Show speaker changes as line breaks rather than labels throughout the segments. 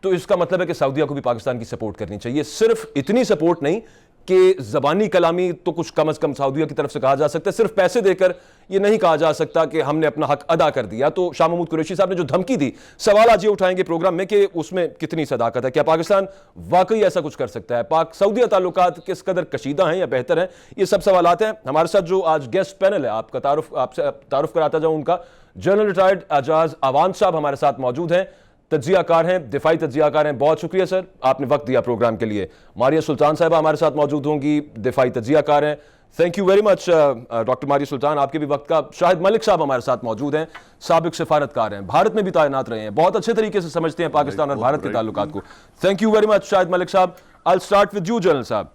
تو اس کا مطلب ہے کہ سعودیہ کو بھی پاکستان کی سپورٹ کرنی چاہیے. صرف اتنی سپورٹ نہیں کہ زبانی کلامی تو کچھ کم از کم سعودیہ کی طرف سے کہا جا سکتا ہے, صرف پیسے دے کر یہ نہیں کہا جا سکتا کہ ہم نے اپنا حق ادا کر دیا. تو شاہ محمود قریشی صاحب نے جو دھمکی دی, سوال آج یہ اٹھائیں گے پروگرام میں کہ اس میں کتنی صداقت ہے, کیا پاکستان واقعی ایسا کچھ کر سکتا ہے, پاک سعودیہ تعلقات کس قدر کشیدہ ہیں یا بہتر ہیں, یہ سب سوالات ہیں. ہمارے ساتھ جو آج گیسٹ پینل ہے, آپ سے تعارف کراتا جاؤں ان کا. جنرل ریٹائرڈ اعجاز اعوان صاحب ہمارے ساتھ موجود ہیں, تجزیہ کار ہیں, دفاعی تجزیہ کار ہیں. بہت شکریہ سر, آپ نے وقت دیا پروگرام کے لیے. ماریہ سلطان صاحبہ ہمارے ساتھ موجود ہوں گی, دفاعی تجزیہ کار ہیں. Thank you very much doctor Maria Sultan, آپ کے بھی وقت کا. شاہد ملک صاحب ہمارے ساتھ موجود ہیں, سابق سفارتکار ہیں, بھارت میں بھی تعینات رہے ہیں, بہت اچھے طریقے سے سمجھتے ہیں پاکستان اور بھارت کے تعلقات کو. تھینک یو ویری مچ شاہد ملک صاحب. I'll start with you general صاحب.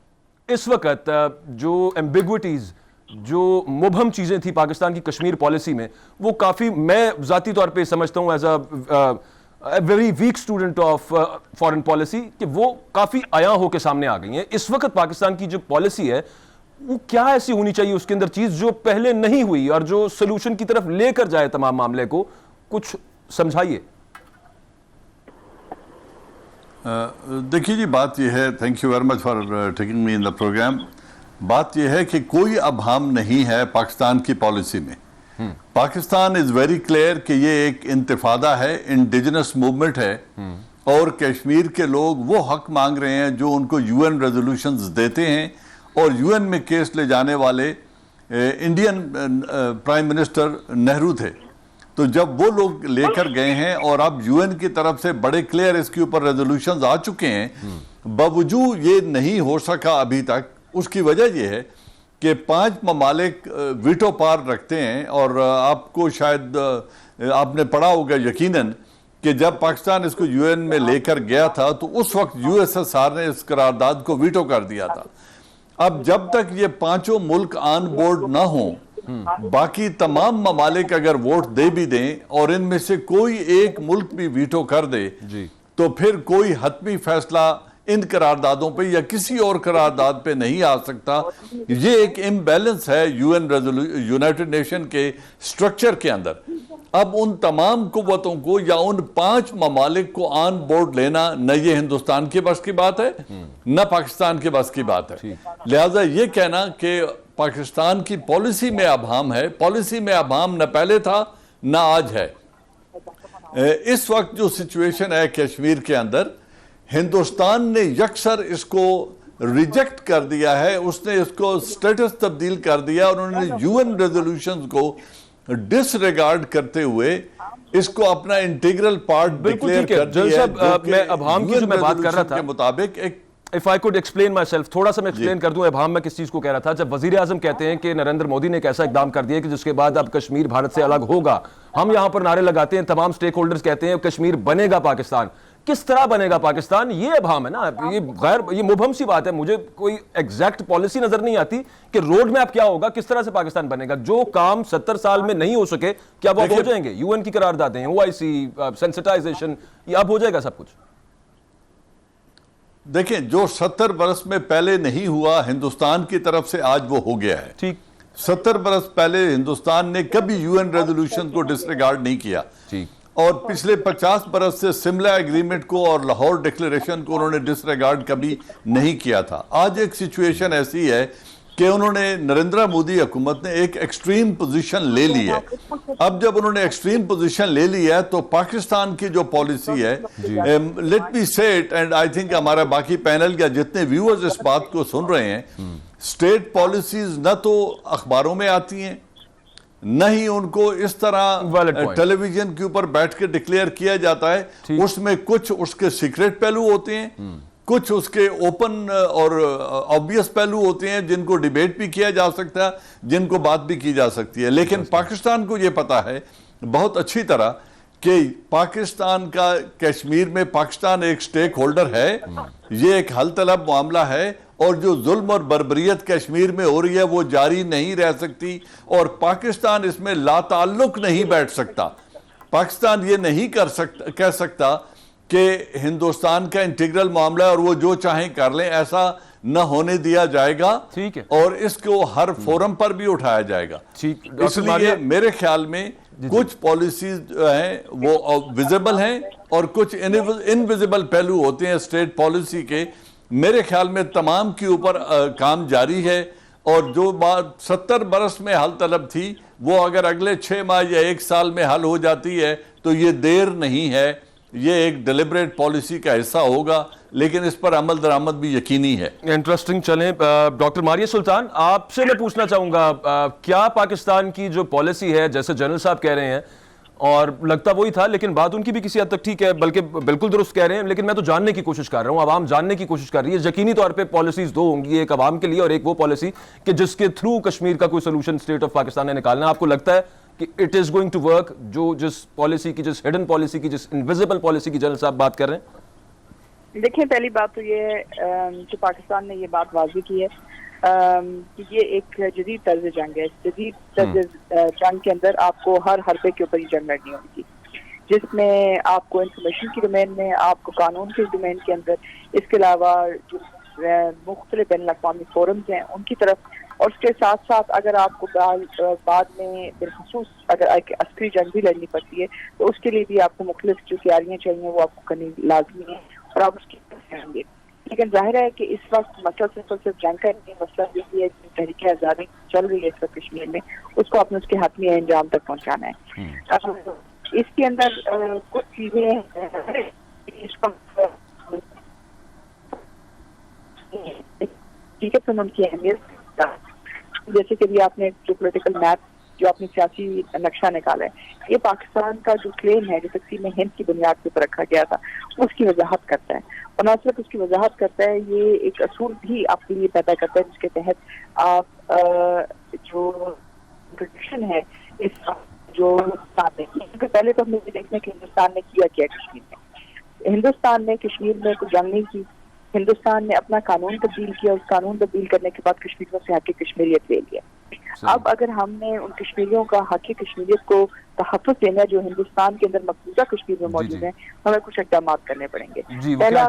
اس وقت جو ایمبیگوٹیز, جو مبہم چیزیں تھیں پاکستان کی کشمیر پالیسی میں, وہ کافی, میں ذاتی طور پہ سمجھتا ہوں as a very weak student of foreign policy, کہ وہ کافی عیاں ہو کے سامنے آ گئی ہیں. اس وقت پاکستان کی جو پالیسی ہے وہ کیا ایسی ہونی چاہیے اس کے اندر چیز جو پہلے نہیں ہوئی اور جو سلوشن کی طرف لے کر جائے تمام معاملے کو, کچھ سمجھائیے.
دیکھیے جی, بات یہ ہے, thank you very much for taking me in the programme. بات یہ ہے کہ کوئی ابہام نہیں ہے پاکستان کی پالیسی میں. پاکستان از ویری کلیئر کہ یہ ایک انتفادہ ہے, انڈیجنس موومنٹ ہے, اور کشمیر کے لوگ وہ حق مانگ رہے ہیں جو ان کو یو این ریزولوشنز دیتے ہیں. اور یو این میں کیس لے جانے والے انڈین پرائم منسٹر نہرو تھے. تو جب وہ لوگ لے کر گئے ہیں اور اب یو این کی طرف سے بڑے کلیئر اس کے اوپر ریزولوشنز آ چکے ہیں, باوجود یہ نہیں ہو سکا ابھی تک. اس کی وجہ یہ ہے کہ 5 ممالک ویٹو پار رکھتے ہیں. اور آپ کو شاید آپ نے پڑھا ہوگا یقیناً کہ جب پاکستان اس کو یو این میں لے کر گیا تھا تو اس وقت یو ایس ایس آر نے اس قرارداد کو ویٹو کر دیا تھا. اب جب تک یہ 5 ملک آن بورڈ نہ ہوں, باقی تمام ممالک اگر ووٹ دے بھی دیں اور ان میں سے کوئی ایک ملک بھی ویٹو کر دے, تو پھر کوئی حتمی فیصلہ ان قراردادوں پہ یا کسی اور قرارداد پہ نہیں آ سکتا. یہ ایک امبیلنس ہے یونائٹڈ نیشن کے سٹرکچر کے اندر. اب ان تمام قوتوں کو یا ان 5 ممالک کو آن بورڈ لینا نہ یہ ہندوستان کے بس کی بات ہے, نہ پاکستان کے بس کی بات ہے. لہٰذا یہ کہنا کہ پاکستان کی پالیسی میں ابہام ہے, پالیسی میں ابہام نہ پہلے تھا نہ آج ہے. اس وقت جو سچویشن ہے کشمیر کے اندر, ہندوستان نے یکسر اس کو ریجیکٹ کر دیا ہے. اس نے اس کو سٹیٹس تبدیل کر دیا اور انہوں نے یو این ریزولوشنز کو ڈس ریگارڈ کرتے ہوئے اس کو اپنا انٹیگرل پارٹ ڈکلیئر کر دیا ہے.
میں ابہام کی جو میں بات کر رہا تھا,
کے مطابق ایک
if I could explain myself, تھوڑا سا میں ایکسپلین کر دوں ابہام میں کس چیز کو کہہ رہا تھا. جب وزیر اعظم کہتے ہیں کہ نریندر مودی نے ایک ایسا اقدام کر دیا کہ جس کے بعد اب کشمیر بھارت سے الگ ہوگا, ہم یہاں پر نعرے لگاتے ہیں, تمام سٹیک ہولڈرز کہتے ہیں کشمیر بنے گا پاکستان. کس طرح بنے گا پاکستان, یہ ابہام ہے نا, یہ مبہم سی بات ہے. مجھے کوئی ایگزیکٹ پالیسی نظر نہیں آتی کہ روڈ میپ کیا ہوگا, کس طرح سے پاکستان بنے گا. جو کام 70 سال میں نہیں ہو سکے کیا وہ اب ہو جائیں گے؟ یو این کی قراردادیں, OIC, سینسٹائزیشن, یہ اب ہو جائے گا سب کچھ.
دیکھیں, جو 70 برس میں پہلے نہیں ہوا ہندوستان کی طرف سے آج وہ ہو گیا ہے.
ٹھیک,
70 برس پہلے ہندوستان نے کبھی یو این ریزولوشن کو ڈس ریگارڈ نہیں کیا.
ٹھیک,
اور پچھلے 50 برس سے سملا ایگریمنٹ کو اور لاہور ڈکلیریشن کو انہوں نے ڈس ریگارڈ کبھی نہیں کیا تھا. آج ایک سچویشن ایسی ہے کہ انہوں نے, نریندر مودی حکومت نے ایک ایکسٹریم پوزیشن لے لی ہے. اب جب انہوں نے ایکسٹریم پوزیشن لے لی ہے تو پاکستان کی جو پالیسی ہے, لیٹ می سے اٹ, اینڈ آئی تھنک ہمارا باقی پینل یا جتنے ویورز اس بات کو سن رہے ہیں, اسٹیٹ پالیسیز نہ تو اخباروں میں آتی ہیں, نہ ہی ان کو اس طرح ٹیلی ویژن کے اوپر بیٹھ کے ڈکلیئر کیا جاتا ہے. اس میں کچھ اس کے سیکریٹ پہلو ہوتے ہیں, کچھ اس کے اوپن اور آبویس پہلو ہوتے ہیں جن کو ڈیبیٹ بھی کیا جا سکتا ہے, جن کو بات بھی کی جا سکتی ہے. لیکن پاکستان کو یہ پتا ہے بہت اچھی طرح کہ پاکستان کا کشمیر میں, پاکستان ایک سٹیک ہولڈر ہے, یہ ایک حل طلب معاملہ ہے, اور جو ظلم اور بربریت کشمیر میں ہو رہی ہے وہ جاری نہیں رہ سکتی, اور پاکستان اس میں لا تعلق نہیں بیٹھ سکتا. پاکستان یہ نہیں کہہ سکتا کہ ہندوستان کا انٹیگرل معاملہ اور وہ جو چاہیں کر لیں, ایسا نہ ہونے دیا جائے گا.
ٹھیک ہے,
اور اس کو ہر فورم پر بھی اٹھایا جائے گا. اس لیے میرے خیال میں کچھ پالیسیز جو ہیں وہ ویزیبل ہیں, اور کچھ انویزیبل پہلو ہوتے ہیں اسٹیٹ پالیسی کے. میرے خیال میں تمام کے اوپر کام جاری ہے, اور جو بات 70 برس میں حل طلب تھی وہ اگر اگلے 6 ماہ یا 1 سال میں حل ہو جاتی ہے تو یہ دیر نہیں ہے, یہ ایک ڈیلیبریٹ پالیسی کا حصہ ہوگا, لیکن اس پر عمل درآمد بھی یقینی ہے.
انٹرسٹنگ. چلیں ڈاکٹر ماریہ سلطان, آپ سے میں پوچھنا چاہوں گا, کیا پاکستان کی جو پالیسی ہے, جیسے جنرل صاحب کہہ رہے ہیں, اور لگتا وہی تھا لیکن بات ان کی بھی کسی حد تک ٹھیک ہے, بلکہ بالکل درست کہہ رہے ہیں, لیکن میں تو جاننے کی کوشش کر رہا ہوں, عوام جاننے کی کوشش کر رہی ہے. یقینی طور پہ پالیسیز 2 ہوں گی, ایک عوام کے لیے اور ایک وہ پالیسی کہ جس کے تھرو کشمیر کا کوئی سولوشن اسٹیٹ آف پاکستان نے نکالنا. آپ کو لگتا ہے کہ it is going to work, جس پالیسی کی, جس ہڈن پالیسی کی, جس انویزیبل پالیسی کی جنرل صاحب بات کر رہے ہیں؟
دیکھیں, پہلی بات تو یہ ہے کہ پاکستان نے یہ بات واضح کی ہے کہ یہ ایک جدید طرز جنگ ہے. جدید طرز جنگ کے اندر آپ کو ہر حربے کے اوپر یہ جنگ لڑنی ہوگی, جس میں آپ کو انفارمیشن کی ڈومین میں, آپ کو قانون کی ڈومین کے اندر, اس کے علاوہ جو مختلف بین الاقوامی فورمز ہیں ان کی طرف, اور اس کے ساتھ ساتھ اگر آپ کو بعد میں بالخصوص اگر عسکری جنگ بھی لڑنی پڑتی ہے تو اس کے لیے بھی آپ کو مختلف جو تیاریاں چاہیے وہ آپ کو کرنی لازمی ہیں, اور آپ اس کی طرف جائیں گے. لیکن ظاہر ہے کہ اس وقت مسئلہ صرف جنگ کا نہیں, مسئلہ یہ ہے کہ تحریک آزادی چل رہی ہے اس وقت کشمیر میں, اس کو اپنے اس کے حتمی انجام تک پہنچانا ہے. اس کے اندر کچھ چیزیں ٹھیک ہے, ان کی اہمیت, جیسے کہ بھی آپ نے جو پولیٹیکل میپ, جو اپنی سیاسی نقشہ نکالا ہے, یہ پاکستان کا جو کلیم ہے جو تقسیم ہند کی بنیاد کے اوپر رکھا گیا تھا اس کی وضاحت کرتا ہے, اور نہ صرف اس کی وضاحت کرتا ہے, یہ ایک اصول بھی آپ کے لیے پیدا کرتا ہے جس کے تحت آپ جو ٹریڈیشن ہے اس جو ہندوستان نے کی, پہلے تو ہم یہ دیکھنے کہ ہندوستان نے کیا کشمیر میں. ہندوستان نے کشمیر میں کوئی جنگ نہیں کی, ہندوستان نے اپنا قانون تبدیل کیا, اس قانون تبدیل کرنے کے بعد کشمیریوں سے حق کشمیریت لے لیا. اب اگر ہم نے ان کشمیریوں کا حق کشمیریت کو تحفظ دینا جو ہندوستان کے اندر مقبوضہ کشمیر میں موجود ہیں, ہمیں کچھ اقدامات کرنے پڑیں گے. پہلا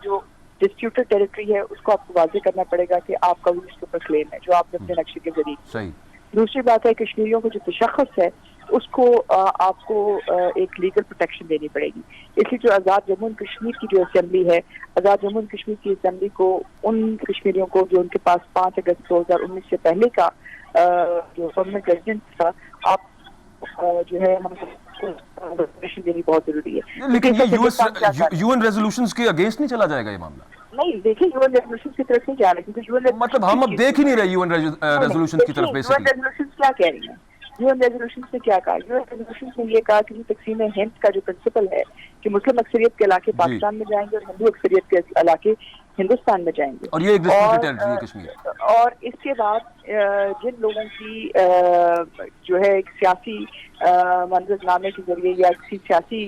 جو ڈسپیوٹڈ ٹیریٹری ہے اس کو آپ کو واضح کرنا پڑے گا کہ آپ کا بھی اس کے اوپر کلیم ہے جو آپ نے اپنے نقشے کے ذریعے. دوسری بات ہے کشمیریوں کو جو تشخص ہے اس کو آپ کو ایک لیگل پروٹیکشن دینی پڑے گی. اس لیے جو آزاد جموں اینڈ کشمیر کی جو اسمبلی ہے, آزاد جموں اینڈ کشمیر کی اسمبلی کو ان کشمیریوں کو جو ان کے پاس 5 اگست 2019 سے پہلے کا جو پرماننٹ ریزیڈنٹ تھا, آپ جو ہے ہم پروٹیکشن دینی بہت ضروری ہے.
لیکن یہ یو این ریزولوشنز کے اگینسٹ نہیں چلا جائے گا یہ معاملہ؟
نہیں, دیکھیں یو این ریزولوشن کی طرف نہیں جا رہے, کیونکہ یو این
مطلب ہم اب دیکھ ہی نہیں رہے یو این ریزولوشن کی طرف.
یو این ریزولوشن کیا کہہ رہی ہیں؟ یو این ریزولوشن نے کیا کہا؟ یو این ریزولوشن نے یہ کہا کہ تقسیم ہند کا جو پرنسپل ہے کہ مسلم اکثریت کے علاقے پاکستان میں جائیں گے اور ہندو اکثریت کے علاقے ہندوستان میں جائیں گے,
اور یہ ایک ڈسپیوٹڈ ٹیریٹری ہے کشمیر.
اور اس کے بعد جن لوگوں کی جو ہے ایک سیاسی منظر نامے کے ذریعے یا کسی سیاسی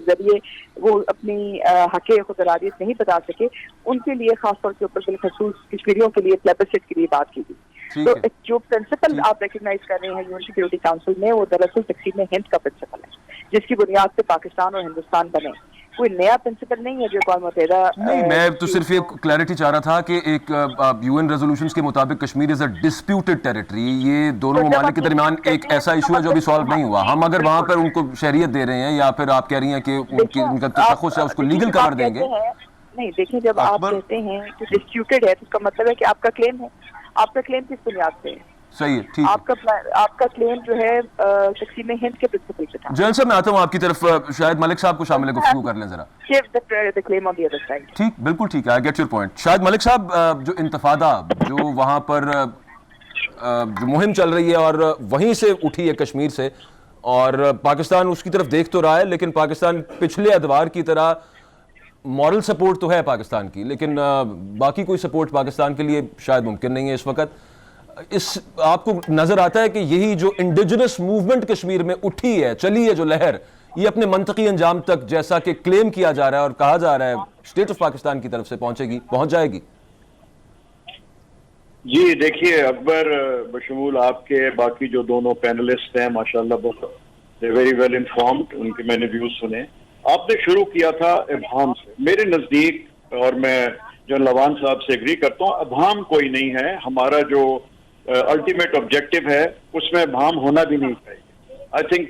ذریعے وہ اپنی حق خود ارادیت نہیں بتا سکے, ان کے لیے خاص طور کے اوپر بالخصوص کشمیریوں کے لیے پلیبسٹ کے لیے بات کی گئی. تو جو پرنسپل آپ ریکگنائز کر رہے ہیں یو این سیکورٹی کاؤنسل میں, وہ دراصل تقسیم ہند کا پرنسپل ہے جس کی بنیاد پہ پاکستان اور ہندوستان بنے. کوئی نیا پرنسپل نہیں ہے جو اقوام متحدہ.
نہیں, میں تو صرف یہ کلیئرٹی چاہ رہا تھا کہ ایک یو این ریزولوشنز کے مطابق کشمیر از اے ڈسپیوٹڈ ٹیریٹری, یہ دونوں ممالک کے درمیان ایک ایسا ایشو ہے جو ابھی سالو نہیں ہوا. ہم اگر وہاں پر ان کو شہریت دے رہے ہیں یا پھر آپ کہہ رہی ہیں کہ ان کا تشخص ہے اس کو لیگل کور دیں گے.
نہیں, دیکھیں, جب آپ کہتے ہیں کہ ڈسپیوٹڈ ہے تو اس کا مطلب ہے کہ آپ کا کلیم ہے. آپ کا کلیم کس بنیاد پہ ہے؟
صحیح ہے, ٹھیک ہے.
آپ کا کلیم جو ہے تقسیم ہند کے پرنسپل پہ تھا.
جنرل صاحب میں آتا ہوں آپ کی طرف, شاہد ملک صاحب کو شامل گفتگو کر لیں ذرا.
ٹھیک,
بالکل ٹھیک ہے, آئی گیٹ یور پوائنٹ. شاہد ملک صاحب, جو انتفاضہ جو وہاں پر جو مہم چل رہی ہے اور وہیں سے اٹھی ہے کشمیر سے, اور پاکستان اس کی طرف دیکھ تو رہا ہے, لیکن پاکستان پچھلے ادوار کی طرح مورل سپورٹ تو ہے پاکستان کی, لیکن باقی کوئی سپورٹ پاکستان کے لیے شاید ممکن نہیں ہے اس وقت. آپ کو نظر آتا ہے کہ یہی جو انڈیجنس موومنٹ کشمیر میں اٹھی ہے, چلی ہے جو لہر, یہ اپنے منطقی انجام تک جیسا کہ کلیم کیا جا رہا ہے اور کہا جا رہا ہے اسٹیٹ آف پاکستان کی طرف سے پہنچ جائے گی؟
جی دیکھیے, اکبر بشمول آپ کے باقی جو دونوں پینلسٹ ہیں ماشاءاللہ بہت ویری ویل انفارمڈ, ان کے میں نے ویوز سنے. آپ نے شروع کیا تھا ابہام سے. میرے نزدیک, اور میں جنرل لوان صاحب سے اگری کرتا ہوں, ابہام کوئی نہیں ہے. ہمارا جو الٹیمیٹ آبجیکٹو ہے اس میں ابہام ہونا بھی نہیں چاہیے. I think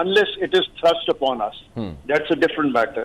unless it is thrust upon us. That's a different matter.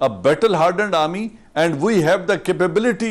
a battle hardened army and we have the capability।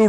to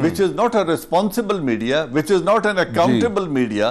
which is not a responsible media, which is not an accountable media,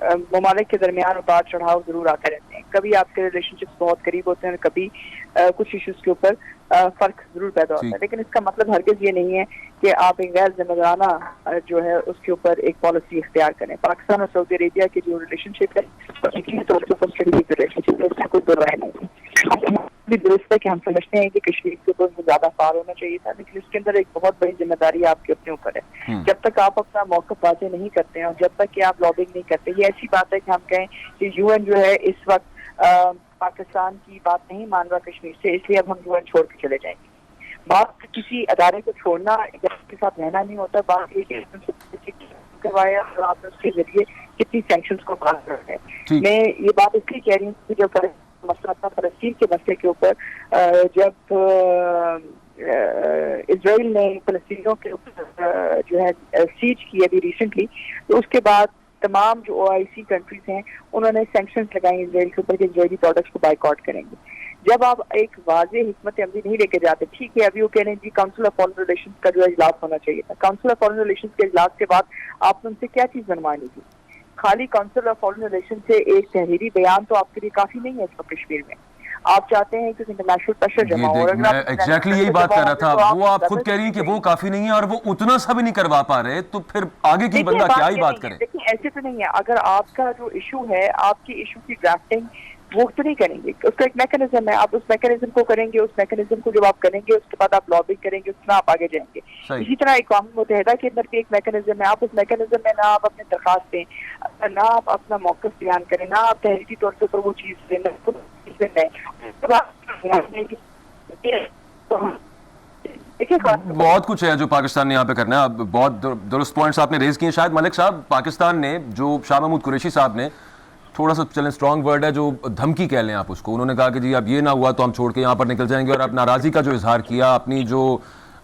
ممالک کے درمیان اتار چڑھاؤ ضرور آتے رہتے ہیں. کبھی آپ کے ریلیشن شپس بہت قریب ہوتے ہیں, کبھی کچھ ایشوز کے اوپر فرق ضرور پیدا ہوتا ہے, لیکن اس کا مطلب ہرگز یہ نہیں ہے کہ آپ ایک غیر ذمہ دارانہ جو ہے اس کے اوپر ایک پالیسی اختیار کریں. پاکستان اور سعودی عربیہ کی جو ریلیشن شپ ہے یقینی طور کے اوپر ریلیشن شپ ہے, اس میں کوئی دو رائے نہیں ہے. بھی درست ہے کہ ہم سمجھتے ہیں کہ کشمیر کے اوپر زیادہ فار ہونا چاہیے تھا, لیکن اس کے اندر ایک بہت بڑی ذمہ داری آپ کے اپنے اوپر ہے. جب تک آپ اپنا موقف واضح نہیں کرتے ہیں اور جب تک کہ آپ لابنگ نہیں کرتے, یہ ایسی بات ہے کہ ہم کہیں کہ یو این جو ہے اس وقت پاکستان کی بات نہیں مان رہا کشمیر سے, اس لیے اب ہم یو این چھوڑ کے چلے جائیں گے. بات کسی ادارے کو چھوڑنا یا اس کے ساتھ رہنا نہیں ہوتا, بات یہ کروایا اور آپ نے اس کے ذریعے کتنی سینکشنز کو پاس کر رہے ہیں. میں یہ بات اس لیے کہہ رہی ہوں کہ جو مسئلہ تھا فلسطین کے مسئلے کے اوپر, جب اسرائیل نے فلسطینیوں کے اوپر جو ہے سیج کی ابھی ریسنٹلی, تو اس کے بعد تمام جو او آئی سی کنٹریز ہیں انہوں نے سینکشنز لگائیں اسرائیل کے اوپر کہ اسرائیلی پروڈکٹس کو بائیکاٹ کریں گے. جب آپ ایک واضح حکمت عملی نہیں لے کے جاتے, ٹھیک ہے ابھی وہ کہہ رہے ہیں جی کاؤنسل آف فارن ریلیشنز کا جو اجلاس ہونا چاہیے تھا, کاؤنسل آف فارن ریلیشنز کے اجلاس کے بعد آپ نے ان سے کیا چیز بنوانی تھی؟ خالی کاؤنسل آف فارن ریلیشن سے ایک تحریری بیان تو آپ کے لیے کافی نہیں ہے اس وقت کشمیر میں. آپ چاہتے ہیں کہ انٹرنیشنل پریشر جمع ہو.
ایگزیکٹلی یہی بات کر رہا تھا, وہ آپ خود کہہ رہی ہیں کہ وہ کافی نہیں ہے اور وہ اتنا سا بھی نہیں کروا پا رہے, تو پھر آگے کی بندہ کیا ہی بات کرے.
لیکن ایسے تو نہیں ہے, اگر آپ کا جو ایشو ہے آپ کی ایشو کی ڈرافٹنگ وہ تو نہیں کریں گے, اس کا ایک میکینزم ہے, آپ اس میکینزم کو کریں گے, اس میکینزم کو جب آپ کریں گے اس کے بعد آپ لابنگ کریں گے, اس میں آپ آگے جائیں گے. اسی طرح اقوام متحدہ کے اندر بھی ایک میکینزم ہے, آپ اس میکینزم میں نہ آپ اپنے درخواست دیں, نہ آپ اپنا موقف بیان کریں, نہ آپ تحریری طور کے اوپر وہ چیز دیں,
بہت کچھ ہے جو پاکستان نے یہاں پہ کرنا ہے. بہت درست پوائنٹس آپ نے ریز کیے. شاید ملک صاحب, پاکستان نے جو شاہ محمود قریشی صاحب نے تھوڑا سا چلیں اسٹرانگ ورڈ ہے, جو دھمکی کہہ لیں آپ اس کو, انہوں نے کہا کہ جی اب یہ نہ ہوا تو ہم چھوڑ کے یہاں پر نکل جائیں گے, اور آپ ناراضی کا جو اظہار کیا, اپنی جو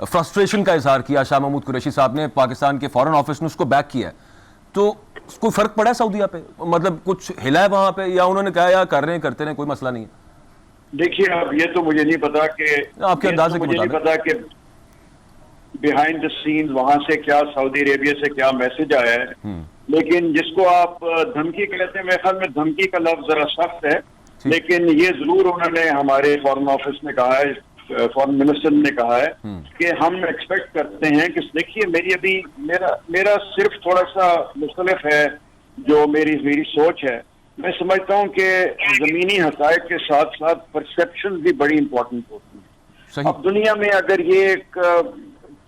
فرسٹریشن کا اظہار کیا شاہ محمود قریشی صاحب نے, پاکستان کے فارن آفس نے اس کو بیک کیا ہے. تو کوئی فرق پڑا ہے سعودیہ پہ, مطلب کچھ ہلا ہے وہاں پہ, یا انہوں نے کہا یا کر رہے ہیں کرتے رہیں کوئی مسئلہ نہیں ہے؟
دیکھیے اب یہ تو مجھے نہیں پتا کہ
آپ کے اندازے
مجھے نہیں پتا کہ بیہائنڈ دا سینز وہاں سے کیا سعودی عربیہ سے کیا میسج آیا ہے, لیکن جس کو آپ دھمکی کہتے ہیں, میرے خیال میں دھمکی کا لفظ ذرا سخت ہے, لیکن یہ ضرور انہوں نے ہمارے فارن آفس نے کہا ہے, فارن منسٹر نے کہا ہے کہ ہم ایکسپیکٹ کرتے ہیں کہ دیکھیے میری ابھی میرا صرف تھوڑا سا مختلف ہے جو میری سوچ ہے. میں سمجھتا ہوں کہ زمینی حقائق کے ساتھ ساتھ پرسیپشن بھی بڑی امپورٹنٹ ہوتی ہیں. اب دنیا میں اگر یہ ایک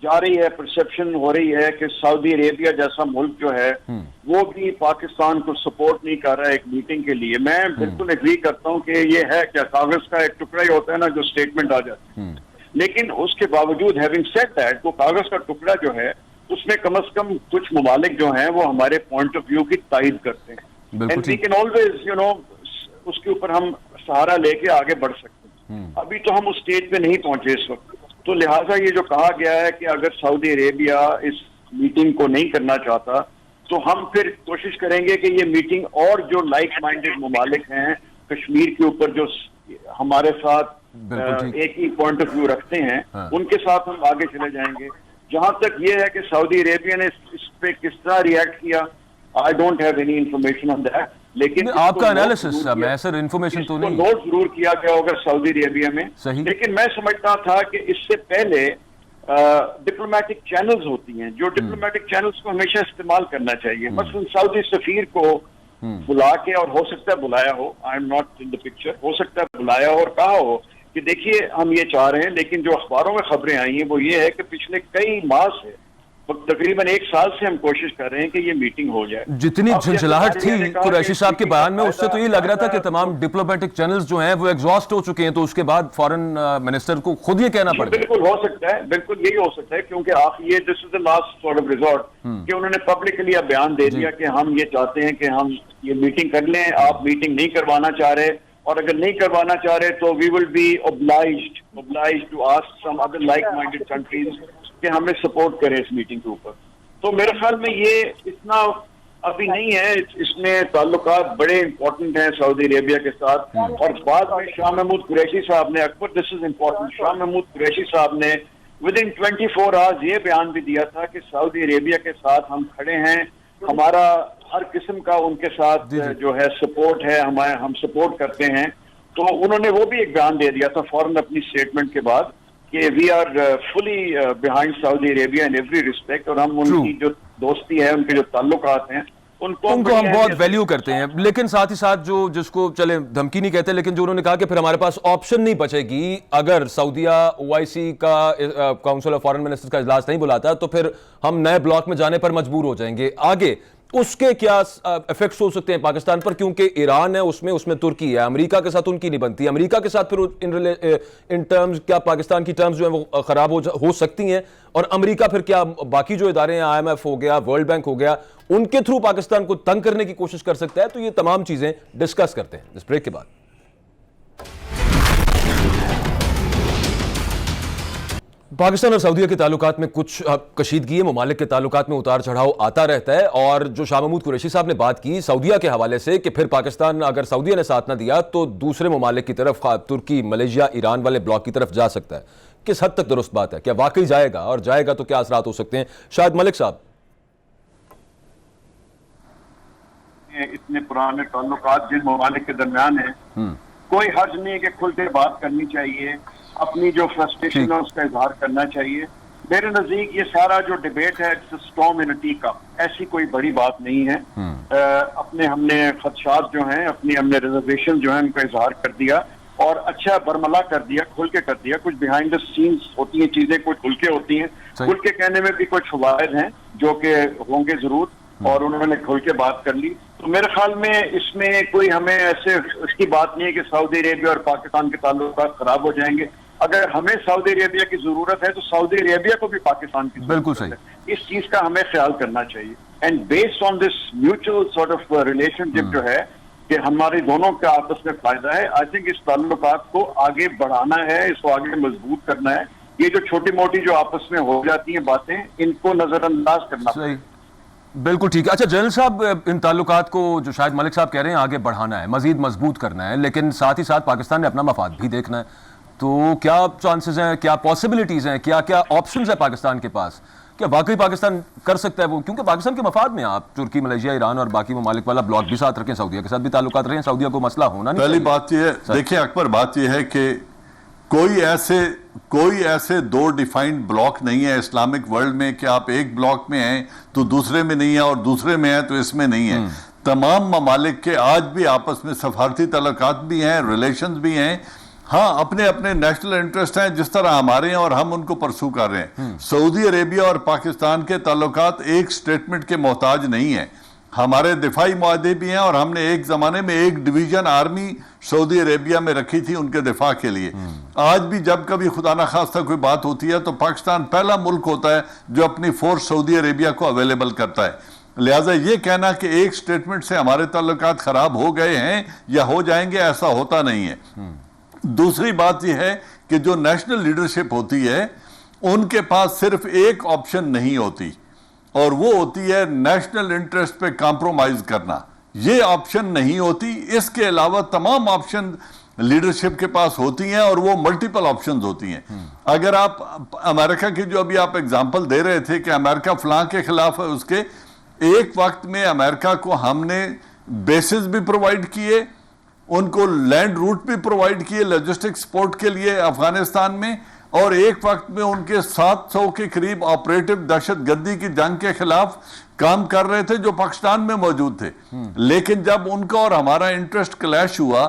جا رہی ہے, پرسیپشن ہو رہی ہے کہ سعودی عربیہ جیسا ملک جو ہے وہ بھی پاکستان کو سپورٹ نہیں کر رہا ہے ایک میٹنگ کے لیے, میں بالکل ایگری کرتا ہوں کہ یہ ہے کیا کاغذ کا ایک ٹکڑا ہی ہوتا ہے نا جو اسٹیٹمنٹ آ جاتی ہے, لیکن اس کے باوجود ہیونگ سیڈ دیٹ وہ کاغذ کا ٹکڑا جو ہے اس میں کم از کم کچھ ممالک جو ہیں وہ ہمارے پوائنٹ آف ویو کی تائید کرتے ہیں, اینڈ وی کین آلویز اس کے اوپر ہم سہارا لے کے آگے بڑھ سکتے ہیں. ابھی تو ہم اس اسٹیج پہ نہیں پہنچے اس وقت, تو لہٰذا یہ جو کہا گیا ہے کہ اگر سعودی عربیہ اس میٹنگ کو نہیں کرنا چاہتا تو ہم پھر کوشش کریں گے کہ یہ میٹنگ اور جو لائک مائنڈیڈ ممالک ہیں کشمیر کے اوپر جو ہمارے ساتھ ایک ہی پوائنٹ آف ویو رکھتے ہیں ان کے ساتھ ہم آگے چلے جائیں گے. جہاں تک یہ ہے کہ سعودی عربیہ نے اس پہ کس طرح ریئیکٹ کیا, I don't have any information on that. لیکن
آپ کا انالیسس میں سر انفارمیشن تو نہیں
نوٹ ضرور کیا گیا ہوگا سعودی عربیہ میں, لیکن میں سمجھتا تھا کہ اس سے پہلے ڈپلومیٹک چینلز ہوتی ہیں, جو ڈپلومیٹک چینلز کو ہمیشہ استعمال کرنا چاہیے. مثلا سعودی سفیر کو بلا کے, اور ہو سکتا ہے بلایا ہو, I am not in the picture, ہو سکتا ہے بلایا ہو اور کہا ہو کہ دیکھیے ہم یہ چاہ رہے ہیں, لیکن جو اخباروں میں خبریں آئی ہیں وہ یہ ہے کہ پچھلے کئی ماہ سے تقریباً 1 سال سے ہم کوشش کر رہے ہیں کہ یہ میٹنگ ہو جائے.
جتنی جھنجھلاہٹ تھی قریشی صاحب کے بیان میں, اس سے تو یہ لگ رہا تھا کہ تمام ڈپلومیٹک چینلز جو ہیں وہ ایگزاسٹ ہو چکے ہیں, تو اس کے بعد فارن منسٹر کو خود یہ کہنا پڑ گیا.
بالکل ہو سکتا ہے, بالکل یہی ہو سکتا ہے, کیونکہ یہ this is the last sort of resort کہ انہوں نے پبلکلی بیان دے دیا کہ ہم یہ چاہتے ہیں کہ ہم یہ میٹنگ کر لیں, آپ میٹنگ نہیں کروانا چاہ رہے, اور اگر نہیں کروانا چاہ رہے تو we will be obliged to ask some other like-minded countries کہ ہمیں سپورٹ کریں اس میٹنگ کے اوپر. تو میرے خیال میں یہ اتنا ابھی نہیں ہے, اس میں تعلقات بڑے امپورٹنٹ ہیں سعودی عربیہ کے ساتھ. اور بعد میں شاہ محمود قریشی صاحب نے, اکبر دس از امپورٹنٹ, شاہ محمود قریشی صاحب نے within 24 hours یہ بیان بھی دیا تھا کہ سعودی عربیہ کے ساتھ ہم کھڑے ہیں, ہمارا ہر قسم کا ان کے ساتھ جو ہے سپورٹ ہے، ہم سپورٹ کرتے ہیں. تو انہوں نے وہ بھی ایک بیان دے دیا تھا فوراً اپنی اسٹیٹمنٹ کے بعد کہ we are fully behind Saudi Arabia in every respect, اور ہم ان کی جو دوستی ہے، ان کے جو تعلقات ہیں ان کو
ہم بہت ویلیو کرتے ہیں. لیکن ساتھ ہی ساتھ جو جس کو چلے دھمکی نہیں کہتے، لیکن جو انہوں نے کہا کہ پھر ہمارے پاس آپشن نہیں بچے گی اگر سعودیہ OIC کا کاؤنسل آف فارن منسٹرز کا اجلاس نہیں بلاتا تو پھر ہم نئے بلاک میں جانے پر مجبور ہو جائیں گے. آگے اس کے کیا ایفیکٹس ہو سکتے ہیں پاکستان پر؟ کیونکہ ایران ہے، اس میں ترکی ہے، امریکہ کے ساتھ ان کی نہیں بنتی. امریکہ کے ساتھ پھر ان ٹرمز کیا پاکستان کی ٹرمز جو ہیں وہ خراب ہو سکتی ہیں؟ اور امریکہ پھر کیا باقی جو ادارے ہیں، IMF ہو گیا، ورلڈ بینک ہو گیا، ان کے تھرو پاکستان کو تنگ کرنے کی کوشش کر سکتا ہے؟ تو یہ تمام چیزیں ڈسکس کرتے ہیں اس بریک کے بعد. پاکستان اور سعودیہ کے تعلقات میں کچھ کشیدگی ہے، ممالک کے تعلقات میں اتار چڑھاؤ آتا رہتا ہے. اور جو شاہ محمود قریشی صاحب نے بات کی سعودیہ کے حوالے سے کہ پھر پاکستان اگر سعودیہ نے ساتھ نہ دیا تو دوسرے ممالک کی طرف، ترکی، ملیشیا، ایران والے بلاک کی طرف جا سکتا ہے، کس حد تک درست بات ہے؟ کیا واقعی جائے گا؟ اور جائے گا تو کیا اثرات ہو سکتے ہیں؟ شاہد ملک صاحب.
اتنے پرانے تعلقات جن ممالک کے درمیان ہیں، کوئی حرج نہیں ہے کہ کھل کے بات کرنی چاہیے، اپنی جو فرسٹریشن ہے اس کا اظہار کرنا چاہیے. میرے نزدیک یہ سارا جو ڈیبیٹ ہے storm in A T cup, ایسی کوئی بڑی بات نہیں ہے. ہم نے خدشات جو ہیں، ہم نے ریزرویشن جو ہیں ان کا اظہار کر دیا اور اچھا برملا کر دیا، کھل کے کر دیا. کچھ بیہائنڈ دا سینس ہوتی ہیں چیزیں، کچھ کھل کے ہوتی ہیں. کھل کے کہنے میں بھی کچھ فوائد ہیں جو کہ ہوں گے ضرور، اور انہوں نے کھل کے بات کر لی. تو میرے خیال میں اس میں کوئی ہمیں ایسے اس کی بات نہیں ہے کہ سعودی عربیہ اور پاکستان کے تعلقات خراب ہو جائیں گے. اگر ہمیں سعودی عربیہ کی ضرورت ہے تو سعودی عربیہ کو بھی پاکستان کی ضرورت ہے. اس چیز کا ہمیں خیال کرنا چاہیے. And based on this mutual sort of relationship جو ہے کہ ہمارے دونوں کا آپس میں فائدہ ہے، آئی تھنک اس تعلقات کو آگے بڑھانا ہے، اس کو آگے مضبوط کرنا ہے. یہ جو چھوٹی موٹی جو آپس میں ہو جاتی ہیں باتیں، ان کو نظر انداز کرنا ہے.
بالکل ٹھیک ہے. اچھا جنرل صاحب، ان تعلقات کو جو شاہد ملک صاحب کہہ رہے ہیں آگے بڑھانا ہے، مزید مضبوط کرنا ہے، لیکن ساتھ ہی ساتھ پاکستان نے اپنا مفاد بھی دیکھنا ہے. تو کیا چانسز ہیں، کیا پاسبلٹیز ہیں، کیا آپشنز ہیں پاکستان کے پاس؟ کیا واقعی پاکستان کر سکتا ہے وہ؟ کیونکہ پاکستان کے مفاد میں آپ ترکی، ملیشیا، ایران اور باقی ممالک والا بلاک بھی ساتھ رکھیں، سعودیہ کے ساتھ بھی تعلقات رہیں، سعودیہ کو مسئلہ ہونا نہیں.
پہلی بات یہ ہے، دیکھیں اکبر، بات یہ ہے کہ کوئی ایسے دو ڈیفائنڈ بلاک نہیں ہے اسلامک ورلڈ میں کہ آپ ایک بلاک میں ہیں تو دوسرے میں نہیں ہے اور دوسرے میں ہیں تو اس میں نہیں ہے. تمام ممالک کے آج بھی آپس میں سفارتی تعلقات بھی ہیں، ریلیشنز بھی ہیں. ہاں، اپنے اپنے نیشنل انٹرسٹ ہیں جس طرح ہمارے ہیں اور ہم ان کو پرسو کر رہے ہیں. سعودی عربیہ اور پاکستان کے تعلقات ایک سٹیٹمنٹ کے محتاج نہیں ہیں. ہمارے دفاعی معاہدے بھی ہیں اور ہم نے ایک زمانے میں ایک ڈویژن آرمی سعودی عربیہ میں رکھی تھی ان کے دفاع کے لیے. آج بھی جب کبھی خدا نخواستہ کوئی بات ہوتی ہے تو پاکستان پہلا ملک ہوتا ہے جو اپنی فورس سعودی عربیہ کو اویلیبل کرتا ہے. لہٰذا یہ کہنا کہ ایک سٹیٹمنٹ سے ہمارے تعلقات خراب ہو گئے ہیں یا ہو جائیں گے، ایسا ہوتا نہیں ہے. دوسری بات یہ ہے کہ جو نیشنل لیڈرشپ ہوتی ہے ان کے پاس صرف ایک آپشن نہیں ہوتی، اور وہ ہوتی ہے نیشنل انٹرسٹ پہ کمپرومائز کرنا. یہ آپشن نہیں ہوتی. اس کے علاوہ تمام آپشن لیڈرشپ کے پاس ہوتی ہیں اور وہ ملٹیپل آپشنز ہوتی ہیں. اگر آپ امریکہ کی جو ابھی آپ اگزامپل دے رہے تھے کہ امریکہ فلاں کے خلاف ہے، اس کے ایک وقت میں امریکہ کو ہم نے بیسز بھی پرووائڈ کیے، ان کو لینڈ روٹ بھی پرووائڈ کیے لاجسٹک سپورٹ کے لیے افغانستان میں، اور ایک وقت میں ان کے 700 کے قریب آپریٹو دہشت گردی کی جنگ کے خلاف کام کر رہے تھے جو پاکستان میں موجود تھے. لیکن جب ان کا اور ہمارا انٹرسٹ کلیش ہوا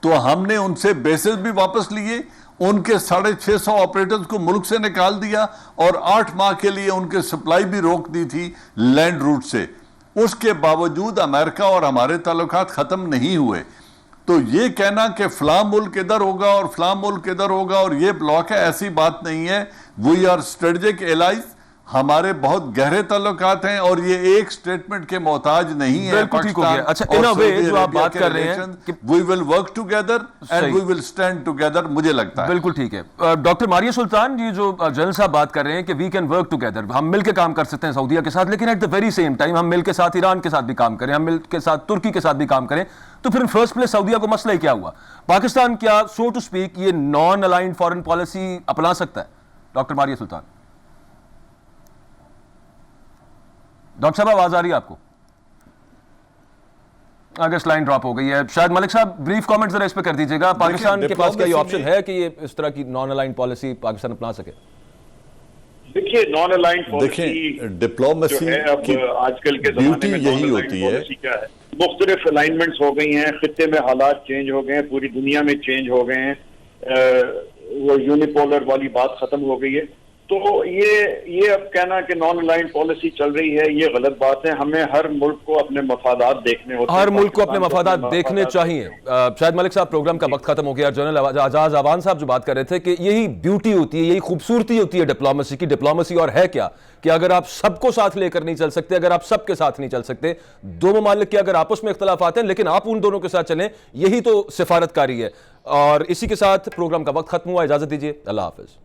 تو ہم نے ان سے بیسز بھی واپس لیے، ان کے 650 آپریٹرز کو ملک سے نکال دیا اور 8 ماہ کے لیے ان کے سپلائی بھی روک دی تھی لینڈ روٹ سے. اس کے باوجود امریکہ اور ہمارے تعلقات ختم نہیں ہوئے. تو یہ کہنا کہ فلاں ملک ادھر ہوگا اور فلاں ملک ادھر ہوگا اور یہ بلاک ہے، ایسی بات نہیں ہے. وی آر اسٹریٹجک ایلائز، ہمارے بہت گہرے تعلقات ہیں اور یہ ایک سٹیٹمنٹ کے محتاج نہیں ہے.
بالکل ٹھیک ہو گیا. اچھا ان اے وے جو آپ بات کر رہے ہیں
we will work together and we will stand together, مجھے لگتا ہے
بالکل ٹھیک ہے. ڈاکٹر ماریہ سلطان جی، جو جنرل صاحب بات کر رہے ہیں کہ وی کین ورک ٹوگیدر، ہم مل کے کام کر سکتے ہیں سعودیہ کے ساتھ، لیکن at the very same time ہم مل کے ساتھ ایران کے ساتھ بھی کام کریں، ہم مل کے ساتھ ترکی کے ساتھ بھی کام کریں. تو پھر فرسٹ پلیس سعودیہ کو مسئلہ ہی کیا ہوا؟ پاکستان کیا سو ٹو اسپیک یہ نان الائنڈ فارن پالیسی اپنا سکتا ہے؟ ڈاکٹر ماریہ سلطان. ڈاکٹر صاحب آواز آ رہی ہے آپ کو؟ اگست لائن ڈراپ ہو گئی ہے. شاید ملک صاحب بریف کامنٹ ذرا اس پہ کر دیجیے گا, پاکستان کے پاس کیا یہ آپشن ہے کہ یہ اس طرح کی نان الائنڈ پالیسی پاکستان اپنا سکے؟
دیکھیے نان الائنڈ پالیسی
دیکھیں ڈپلومیسی
اب
کی
آج کل کے زمانے میں
یہی ہوتی ہے.
کیا ہے, مختلف الائنمنٹس ہو گئی ہیں, خطے میں حالات چینج ہو گئے ہیں, پوری دنیا میں چینج ہو گئے ہیں, وہ یونیپولر والی بات ختم ہو گئی ہے. تو یہ اب کہنا کہ نان الائنڈ پالیسی چل رہی ہے یہ غلط بات ہے. ہمیں ہر ملک کو اپنے مفادات دیکھنے ہوتے ہیں,
ہر ملک کو اپنے مفادات دیکھنے چاہیے. شاید ملک صاحب پروگرام کا وقت ختم ہو گیا. جنرل اعجاز آبان صاحب جو بات کر رہے تھے کہ یہی بیوٹی ہوتی ہے, یہی خوبصورتی ہوتی ہے ڈپلومیسی کی. ڈپلومیسی اور ہے کیا کہ اگر آپ سب کو ساتھ لے کر نہیں چل سکتے, اگر آپ سب کے ساتھ نہیں چل سکتے, دو ممالک کے اگر آپس میں اختلافات ہیں لیکن آپ ان دونوں کے ساتھ چلیں, یہی تو سفارت کاری ہے. اور اسی کے ساتھ پروگرام کا وقت ختم ہوا. اجازت دیجیے, اللہ حافظ.